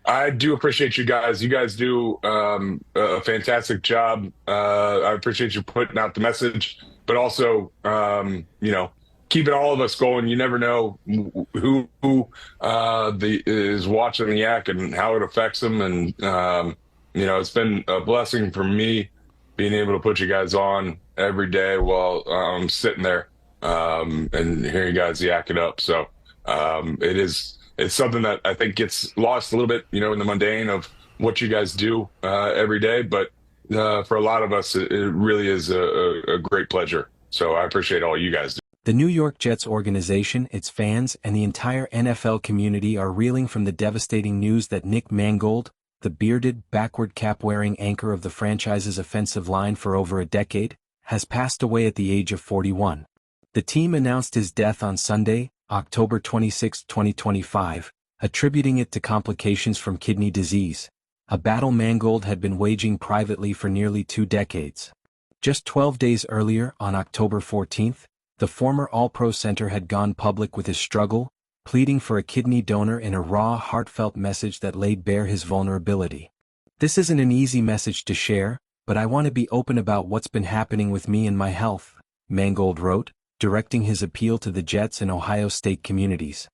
I do appreciate you guys. You guys do a fantastic job. I appreciate you putting out the message, but also, keeping all of us going. You never know who is watching the yak and how it affects them. And it's been a blessing for me being able to put you guys on every day while I'm sitting there and hearing you guys yak it up. So it's something that I think gets lost a little bit, in the mundane of what you guys do every day. But for a lot of us, it really is a great pleasure. So I appreciate all you guys do. The New York Jets organization, its fans, and the entire NFL community are reeling from the devastating news that Nick Mangold, the bearded, backward cap-wearing anchor of the franchise's offensive line for over a decade, has passed away at the age of 41. The team announced his death on Sunday, October 26, 2025, attributing it to complications from kidney disease, a battle Mangold had been waging privately for nearly 2 decades. Just 12 days earlier, on October 14, the former All-Pro center had gone public with his struggle, pleading for a kidney donor in a raw, heartfelt message that laid bare his vulnerability. "This isn't an easy message to share, but I want to be open about what's been happening with me and my health," Mangold wrote, directing his appeal to the Jets and Ohio State communities.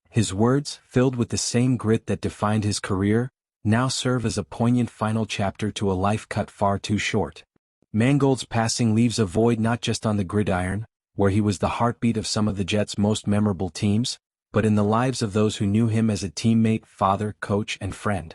His words, filled with the same grit that defined his career, now serve as a poignant final chapter to a life cut far too short. Mangold's passing leaves a void not just on the gridiron, where he was the heartbeat of some of the Jets' most memorable teams, but in the lives of those who knew him as a teammate, father, coach, and friend.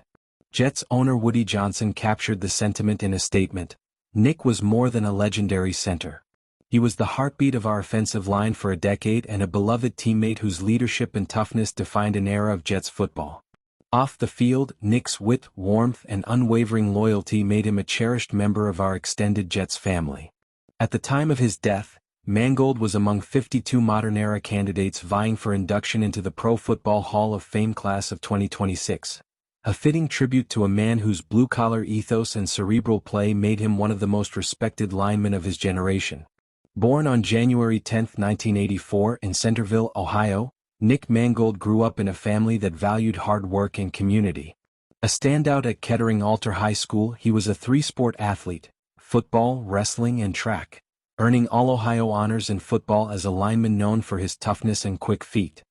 Jets owner Woody Johnson captured the sentiment in a statement. "Nick was more than a legendary center. He was the heartbeat of our offensive line for a decade and a beloved teammate whose leadership and toughness defined an era of Jets football." Off the field, Nick's wit, warmth, and unwavering loyalty made him a cherished member of our extended Jets family. At the time of his death, Mangold was among 52 modern-era candidates vying for induction into the Pro Football Hall of Fame class of 2026, a fitting tribute to a man whose blue-collar ethos and cerebral play made him one of the most respected linemen of his generation. Born on January 10, 1984 in Centerville, Ohio, Nick Mangold grew up in a family that valued hard work and community. A standout at Kettering Alter High School, he was a 3-sport athlete: football, wrestling, and track, earning All-Ohio honors in football as a lineman known for his toughness and quick feet.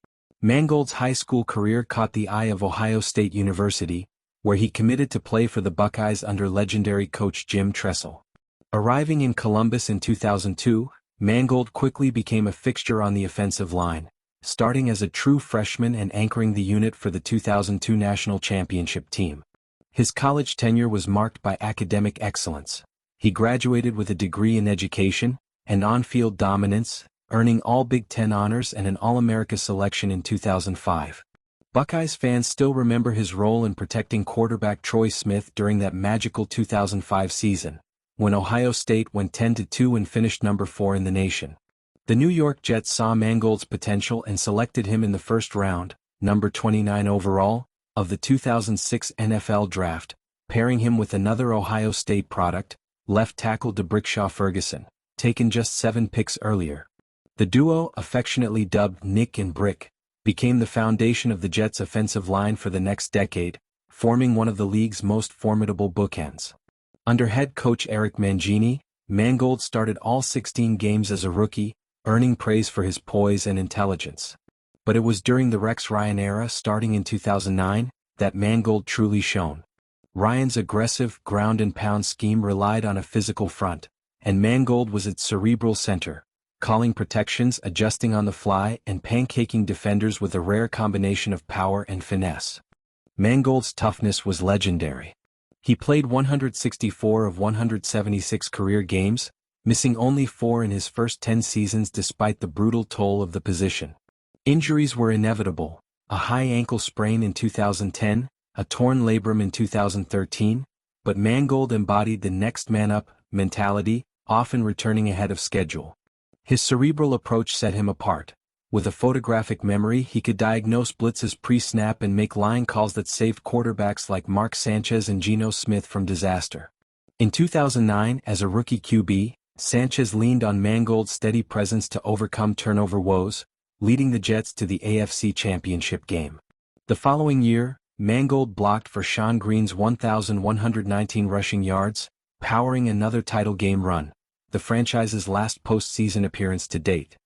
Mangold's high school career caught the eye of Ohio State University, where he committed to play for the Buckeyes under legendary coach Jim Tressel. Arriving in Columbus in 2002, Mangold quickly became a fixture on the offensive line, starting as a true freshman and anchoring the unit for the 2002 national championship team. His college tenure was marked by academic excellence. He graduated with a degree in education and on-field dominance, earning all Big Ten honors and an All-America selection in 2005. Buckeyes fans still remember his role in protecting quarterback Troy Smith during that magical 2005 season, when Ohio State went 10-2 and finished number 4 in the nation. The New York Jets saw Mangold's potential and selected him in the first round, number 29 overall, of the 2006 NFL Draft, pairing him with another Ohio State product, left tackle DeBrickshaw Ferguson, taken just 7 picks earlier. The duo, affectionately dubbed Nick and Brick, became the foundation of the Jets' offensive line for the next decade, forming one of the league's most formidable bookends. Under head coach Eric Mangini, Mangold started all 16 games as a rookie, earning praise for his poise and intelligence. But it was during the Rex Ryan era, starting in 2009, that Mangold truly shone. Ryan's aggressive ground-and-pound scheme relied on a physical front, and Mangold was its cerebral center, calling protections, adjusting on the fly, and pancaking defenders with a rare combination of power and finesse. Mangold's toughness was legendary. He played 164 of 176 career games, missing only 4 in his first 10 seasons despite the brutal toll of the position. Injuries were inevitable: a high ankle sprain in 2010, a torn labrum in 2013, but Mangold embodied the next man up mentality, often returning ahead of schedule. His cerebral approach set him apart. With a photographic memory, he could diagnose blitzes pre-snap and make line calls that saved quarterbacks like Mark Sanchez and Geno Smith from disaster. In 2009, as a rookie QB, Sanchez leaned on Mangold's steady presence to overcome turnover woes, leading the Jets to the AFC Championship game. The following year, Mangold blocked for Sean Green's 1,119 rushing yards, powering another title game run, the franchise's last postseason appearance to date.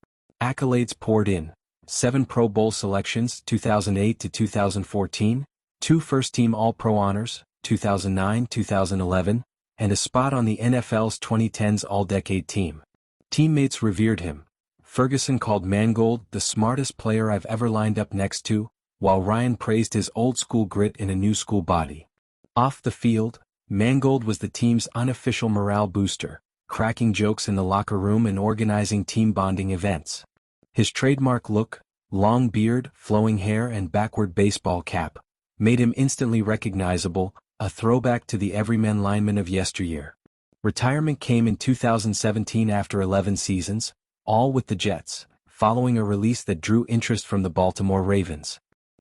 Accolades poured in: 7 Pro Bowl selections 2008 to 2014, 2 first-team All-Pro honors 2009-2011, and a spot on the NFL's 2010s All-Decade team. Teammates revered him. Ferguson called Mangold the smartest player I've ever lined up next to, while Ryan praised his old-school grit in a new-school body. Off the field, Mangold was the team's unofficial morale booster, cracking jokes in the locker room and organizing team bonding events. His trademark look, long beard, flowing hair and backward baseball cap, made him instantly recognizable, a throwback to the everyman lineman of yesteryear. Retirement came in 2017 after 11 seasons, all with the Jets, following a release that drew interest from the Baltimore Ravens.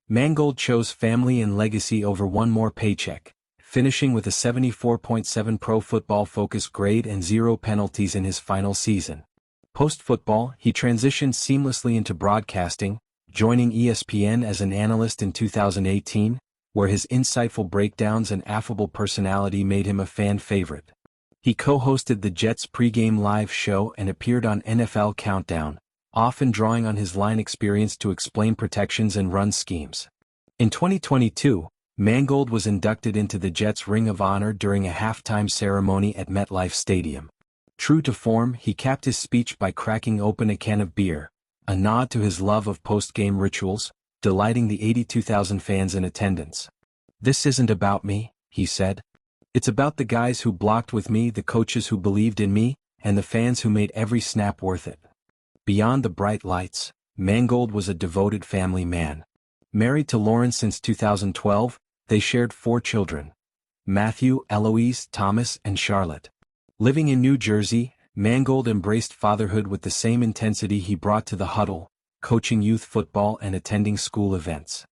Mangold chose family and legacy over one more paycheck, finishing with a 74.7 Pro Football Focus grade and 0 penalties in his final season. Post-football, he transitioned seamlessly into broadcasting, joining ESPN as an analyst in 2018, where his insightful breakdowns and affable personality made him a fan favorite. He co-hosted the Jets pregame live show and appeared on NFL Countdown, often drawing on his line experience to explain protections and run schemes. In 2022, Mangold was inducted into the Jets' Ring of Honor during a halftime ceremony at MetLife Stadium. True to form, he capped his speech by cracking open a can of beer, a nod to his love of post-game rituals, delighting the 82,000 fans in attendance. "This isn't about me," he said. "It's about the guys who blocked with me, the coaches who believed in me, and the fans who made every snap worth it." Beyond the bright lights, Mangold was a devoted family man. Married to Lauren since 2012, they shared 4 children: Matthew, Eloise, Thomas, and Charlotte. Living in New Jersey, Mangold embraced fatherhood with the same intensity he brought to the huddle, coaching youth football and attending school events.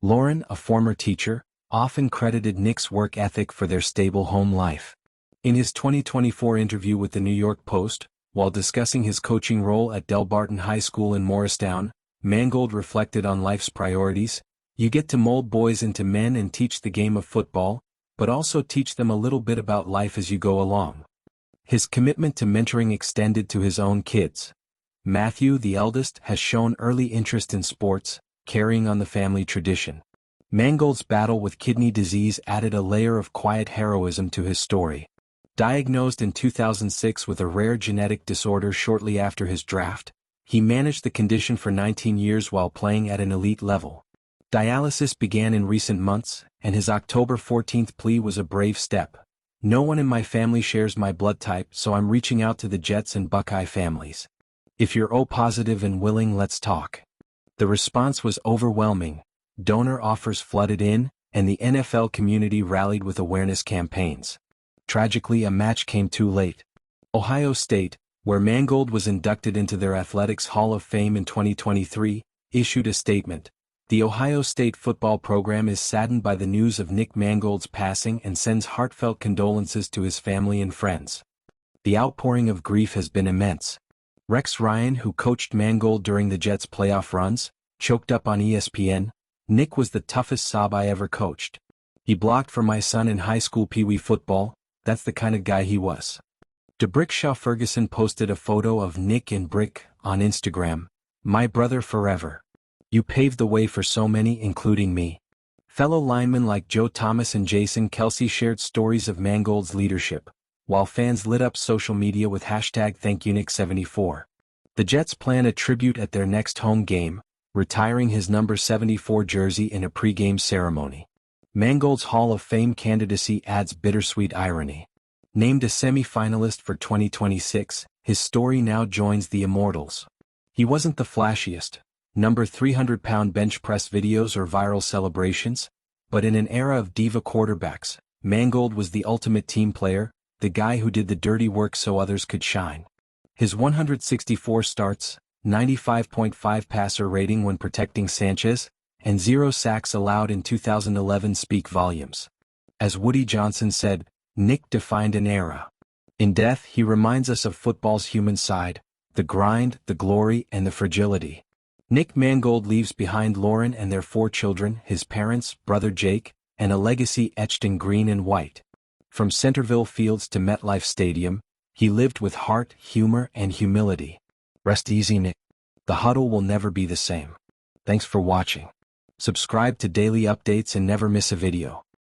Lauren, a former teacher, often credited Nick's work ethic for their stable home life. In his 2024 interview with the New York Post, while discussing his coaching role at Delbarton High School in Morristown, Mangold reflected on life's priorities. "You get to mold boys into men and teach the game of football, but also teach them a little bit about life as you go along." His commitment to mentoring extended to his own kids. Matthew, the eldest, has shown early interest in sports, carrying on the family tradition. Mangold's battle with kidney disease added a layer of quiet heroism to his story. Diagnosed in 2006 with a rare genetic disorder shortly after his draft, he managed the condition for 19 years while playing at an elite level. Dialysis began in recent months, and his October 14th plea was a brave step. "No one in my family shares my blood type, so I'm reaching out to the Jets and Buckeye families. If you're O positive and willing, let's talk." The response was overwhelming. Donor offers flooded in, and the NFL community rallied with awareness campaigns. Tragically, a match came too late. Ohio State, where Mangold was inducted into their Athletics Hall of Fame in 2023, issued a statement. "The Ohio State football program is saddened by the news of Nick Mangold's passing and sends heartfelt condolences to his family and friends." The outpouring of grief has been immense. Rex Ryan, who coached Mangold during the Jets' playoff runs, choked up on ESPN, "Nick was the toughest sob I ever coached. He blocked for my son in high school Pee Wee football. That's the kind of guy he was." DeBrickshaw Ferguson posted a photo of Nick and Brick on Instagram. "My brother forever. You paved the way for so many, including me." Fellow linemen like Joe Thomas and Jason Kelsey shared stories of Mangold's leadership, while fans lit up social media with #ThankYouNick74. The Jets plan a tribute at their next home game, retiring his number 74 jersey in a pregame ceremony. Mangold's Hall of Fame candidacy adds bittersweet irony. Named a semi-finalist for 2026, his story now joins the immortals. He wasn't the flashiest, number 300-pound bench press videos or viral celebrations, but in an era of diva quarterbacks, Mangold was the ultimate team player, the guy who did the dirty work so others could shine. His 164 starts, 95.5 passer rating when protecting Sanchez, and 0 sacks allowed in 2011 speak volumes. As Woody Johnson said, "Nick defined an era." In death, he reminds us of football's human side, the grind, the glory, and the fragility. Nick Mangold leaves behind Lauren and their 4 children, his parents, brother Jake, and a legacy etched in green and white. From Centerville Fields to MetLife Stadium, he lived with heart, humor, and humility. Rest easy, Nick. The huddle will never be the same. Thanks for watching. Subscribe to daily updates and never miss a video.